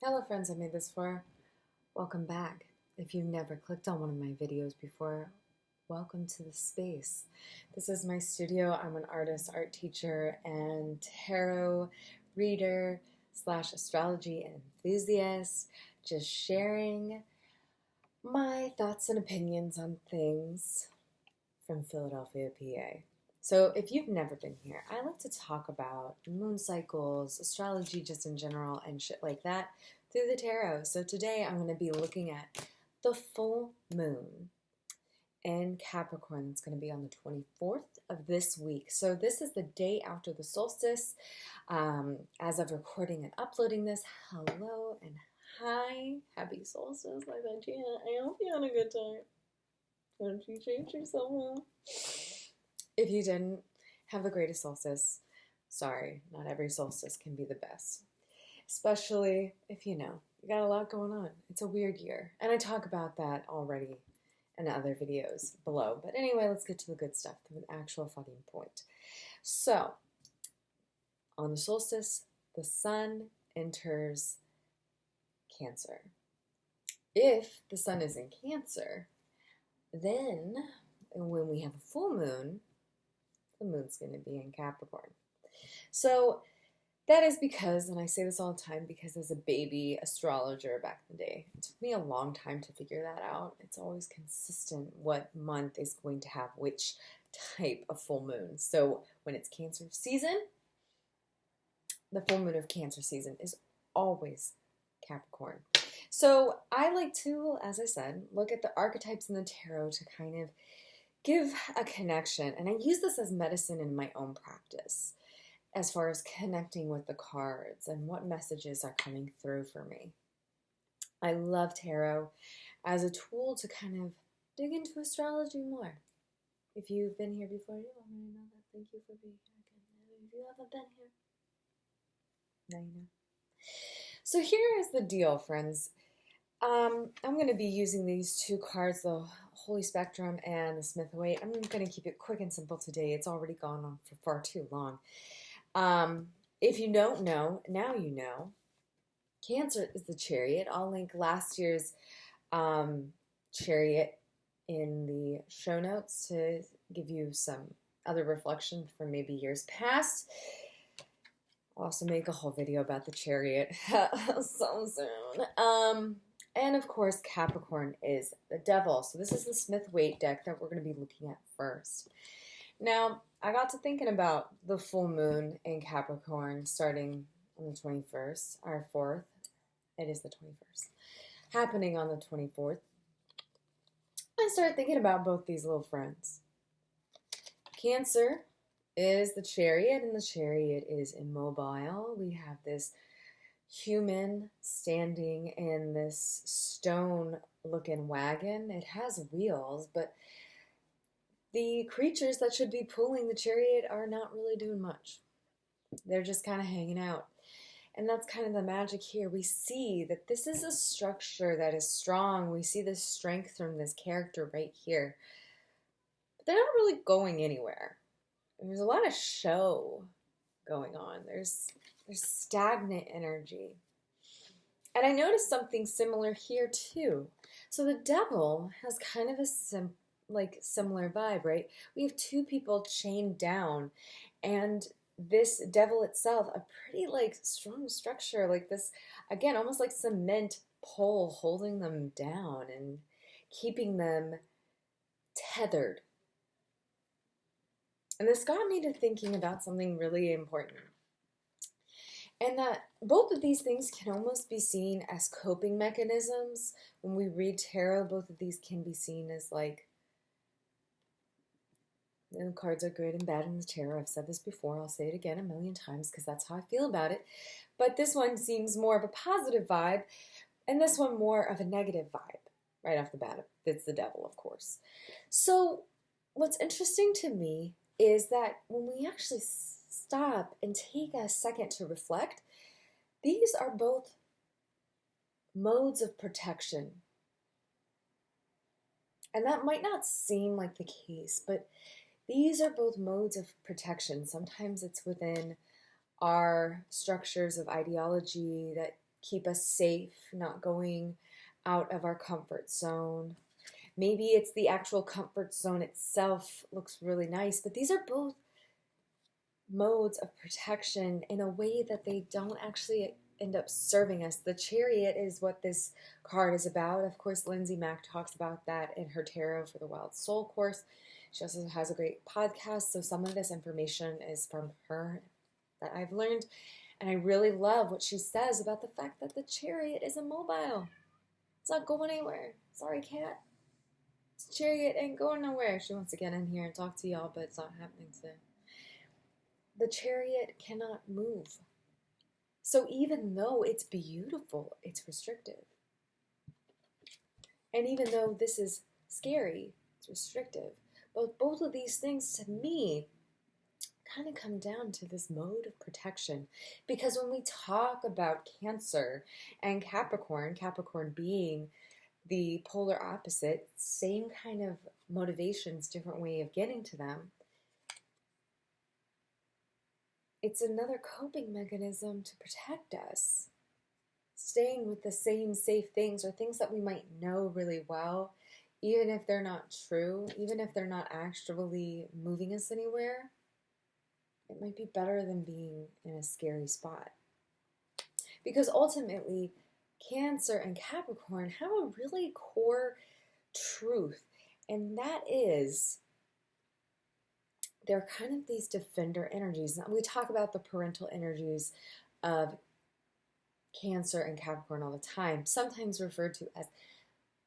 Hello friends I made this for. Welcome back. If you've never clicked on one of my videos before, welcome to the space. This is my studio. I'm an artist, art teacher, and tarot reader slash astrology enthusiast. Just sharing my thoughts and opinions on things from Philadelphia, PA. So if you've never been here, I like to talk about moon cycles, astrology just in general, and shit like that through the tarot. So today I'm going to be looking at the full moon in Capricorn. It's going to be on the 24th of this week. So this is the day after the solstice. As of recording and uploading this, hello and hi. Happy solstice. I hope you had a good time. Don't you treat yourself well? If you didn't have the greatest solstice, sorry, not every solstice can be the best. Especially if you got a lot going on. It's a weird year. And I talk about that already in other videos below. But anyway, let's get to the good stuff, to an actual fucking point. So, on the solstice, the sun enters Cancer. If the sun is in Cancer, then when we have a full moon, the moon's going to be in Capricorn. So that is because, and I say this all the time, because as a baby astrologer back in the day, it took me a long time to figure that out. It's always consistent what month is going to have which type of full moon. So when it's Cancer season, the full moon of Cancer season is always Capricorn. So I like to, as I said, look at the archetypes in the tarot to kind of give a connection. And I use this as medicine in my own practice as far as connecting with the cards and what messages are coming through for me. I love tarot as a tool to kind of dig into astrology more. If you've been here before, you already know that. Thank you for being here. If you haven't been here, now you know. So here is the deal, friends. I'm going to be using these two cards, the Holy Spectrum and the Smith-Waite. I'm going to keep it quick and simple today. It's already gone on for far too long. If you don't know, now you know. Cancer is the Chariot. I'll link last year's Chariot in the show notes to give you some other reflection from maybe years past. I'll also make a whole video about the Chariot so soon. And of course, Capricorn is the Devil. So this is the Smith-Waite deck that we're going to be looking at first. Now, I got to thinking about the full moon in Capricorn starting on the 21st, or 4th. It is the 21st. Happening on the 24th. I started thinking about both these little friends. Cancer is the Chariot, and the Chariot is immobile. We have this human standing in this stone-looking wagon. It has wheels, but the creatures that should be pulling the chariot are not really doing much. They're just kind of hanging out. And that's kind of the magic here. We see that this is a structure that is strong. We see the strength from this character right here. But they're not really going anywhere. There's a lot of show going on. There's stagnant energy. And I noticed something similar here too. So the Devil has kind of a similar vibe, right? We have two people chained down, and this Devil itself, a pretty strong structure, like this, again, almost like cement pole holding them down and keeping them tethered. And this got me to thinking about something really important. And that both of these things can almost be seen as coping mechanisms. When we read tarot, both of these can be seen as the cards are good and bad in the tarot. I've said this before. I'll say it again a million times because that's how I feel about it. But this one seems more of a positive vibe, and this one more of a negative vibe right off the bat. It's the Devil, of course. So what's interesting to me is that when we actually stop and take a second to reflect, these are both modes of protection. And that might not seem like the case, but these are both modes of protection. Sometimes it's within our structures of ideology that keep us safe, not going out of our comfort zone. Maybe it's the actual comfort zone itself looks really nice, but these are both modes of protection in a way that they don't actually end up serving us. The Chariot is what this card is about. Of course, Lindsay Mack talks about that in her Tarot for the Wild Soul course. She also has a great podcast, so some of this information is from her that I've learned. And I really love what she says about the fact that the Chariot is immobile. It's not going anywhere. Sorry, cat. This Chariot ain't going nowhere. She wants to get in here and talk to y'all, but it's not happening today. The Chariot cannot move. So even though it's beautiful, it's restrictive. And even though this is scary, it's restrictive. But both of these things, to me, kind of come down to this mode of protection. Because when we talk about Cancer and Capricorn, Capricorn being the polar opposite, same kind of motivations, different way of getting to them, it's another coping mechanism to protect us. Staying with the same safe things or things that we might know really well, even if they're not true, even if they're not actually moving us anywhere, it might be better than being in a scary spot. Because ultimately, Cancer and Capricorn have a really core truth, and that is they're kind of these defender energies. Now, we talk about the parental energies of Cancer and Capricorn all the time, sometimes referred to as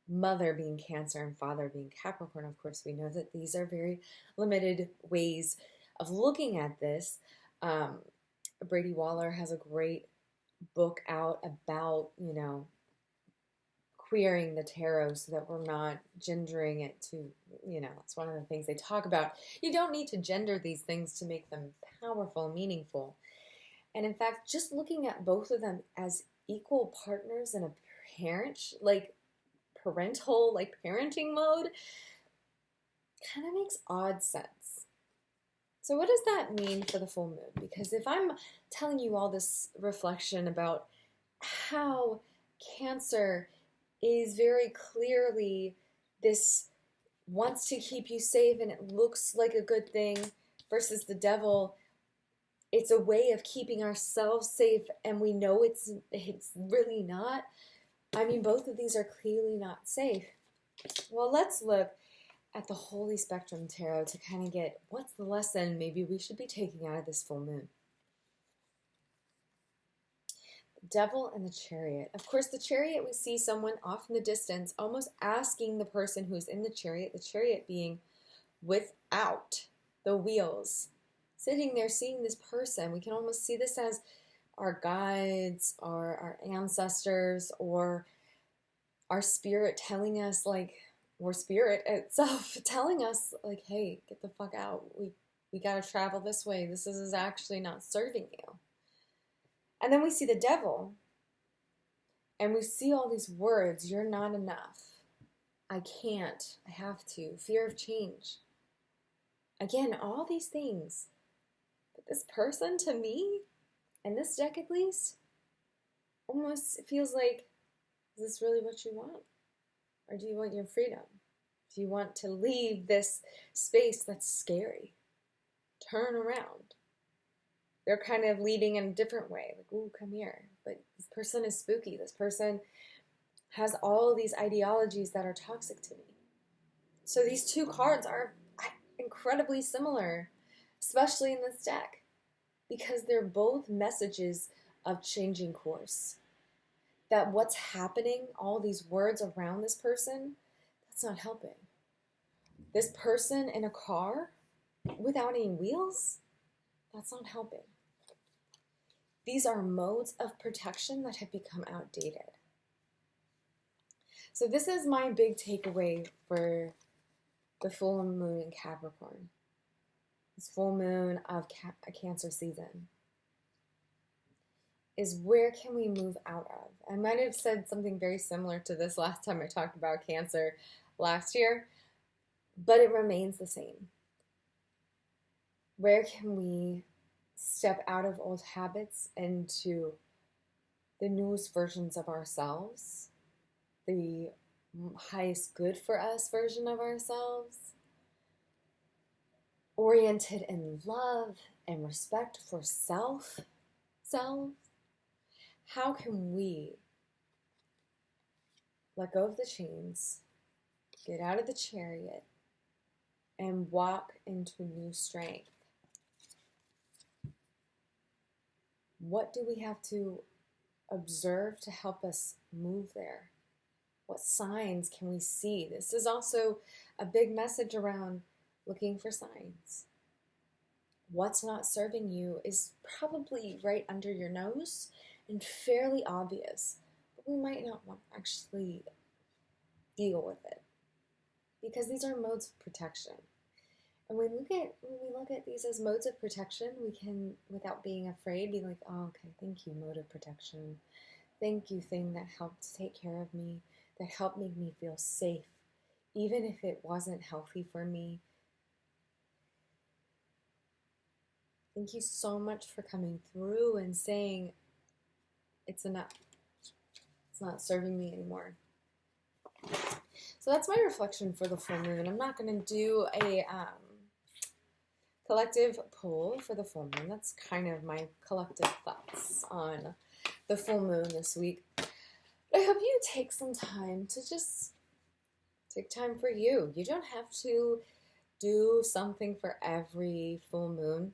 mother being Cancer and father being Capricorn. Of course, we know that these are very limited ways of looking at this. Brady Waller has a great book out about, queering the tarot so that we're not gendering it to, it's one of the things they talk about. You don't need to gender these things to make them powerful and meaningful. And in fact, just looking at both of them as equal partners in a parenting mode kind of makes odd sense. So what does that mean for the full moon? Because if I'm telling you all this reflection about how Cancer is very clearly this wants to keep you safe and it looks like a good thing, versus the Devil, it's a way of keeping ourselves safe and we know it's really not. I mean, both of these are clearly not safe. Well, let's look at the Holy Spectrum Tarot to kind of get what's the lesson maybe we should be taking out of this full moon. Devil and the Chariot. Of course, the Chariot, we see someone off in the distance almost asking the person who's in the Chariot being without the wheels, sitting there seeing this person. We can almost see this as our guides, or our ancestors, or our spirit telling us, or spirit itself telling us, hey, get the fuck out. We got to travel this way. This is actually not serving you. And then we see the Devil, and we see all these words. You're not enough. I can't. I have to. Fear of change. Again, all these things. But this person, to me, in this deck at least, almost feels like, is this really what you want? Or do you want your freedom? Do you want to leave this space that's scary? Turn around. They're kind of leading in a different way. Like, ooh, come here. But this person is spooky. This person has all these ideologies that are toxic to me. So these two cards are incredibly similar, especially in this deck, because they're both messages of changing course. That what's happening, all these words around this person, that's not helping. This person in a car without any wheels, that's not helping. These are modes of protection that have become outdated. So this is my big takeaway for the full moon in Capricorn. This full moon of a Cancer season. Is where can we move out of? I might have said something very similar to this last time I talked about Cancer last year, but it remains the same. Where can we step out of old habits into the newest versions of ourselves, the highest good for us version of ourselves, oriented in love and respect for self, how can we let go of the chains, get out of the chariot, and walk into new strength? What do we have to observe to help us move there? What signs can we see? This is also a big message around looking for signs. What's not serving you is probably right under your nose and fairly obvious, but we might not want to actually deal with it because these are modes of protection. And when we look at these as modes of protection, we can, without being afraid, be like, oh, okay, thank you, mode of protection. Thank you, thing that helped take care of me, that helped make me feel safe, even if it wasn't healthy for me. Thank you so much for coming through and saying, it's enough. It's not serving me anymore. So that's my reflection for the full moon. I'm not going to do a collective poll for the full moon. That's kind of my collective thoughts on the full moon this week. But I hope you take some time to just take time for you. You don't have to do something for every full moon.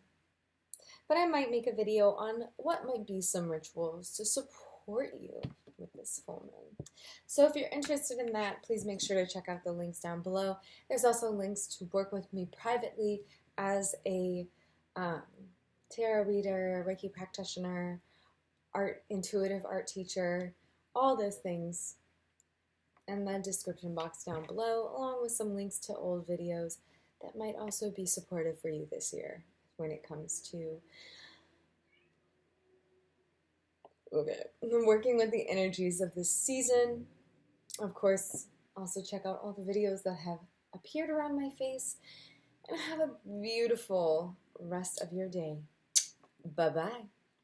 But I might make a video on what might be some rituals to support you with this full moon. So if you're interested in that, please make sure to check out the links down below. There's also links to work with me privately as a tarot reader, Reiki practitioner, intuitive art teacher, all those things in the description box down below, along with some links to old videos that might also be supportive for you this year when it comes to working with the energies of this season. Of course, also check out all the videos that have appeared around my face, and have a beautiful rest of your day. Bye-bye.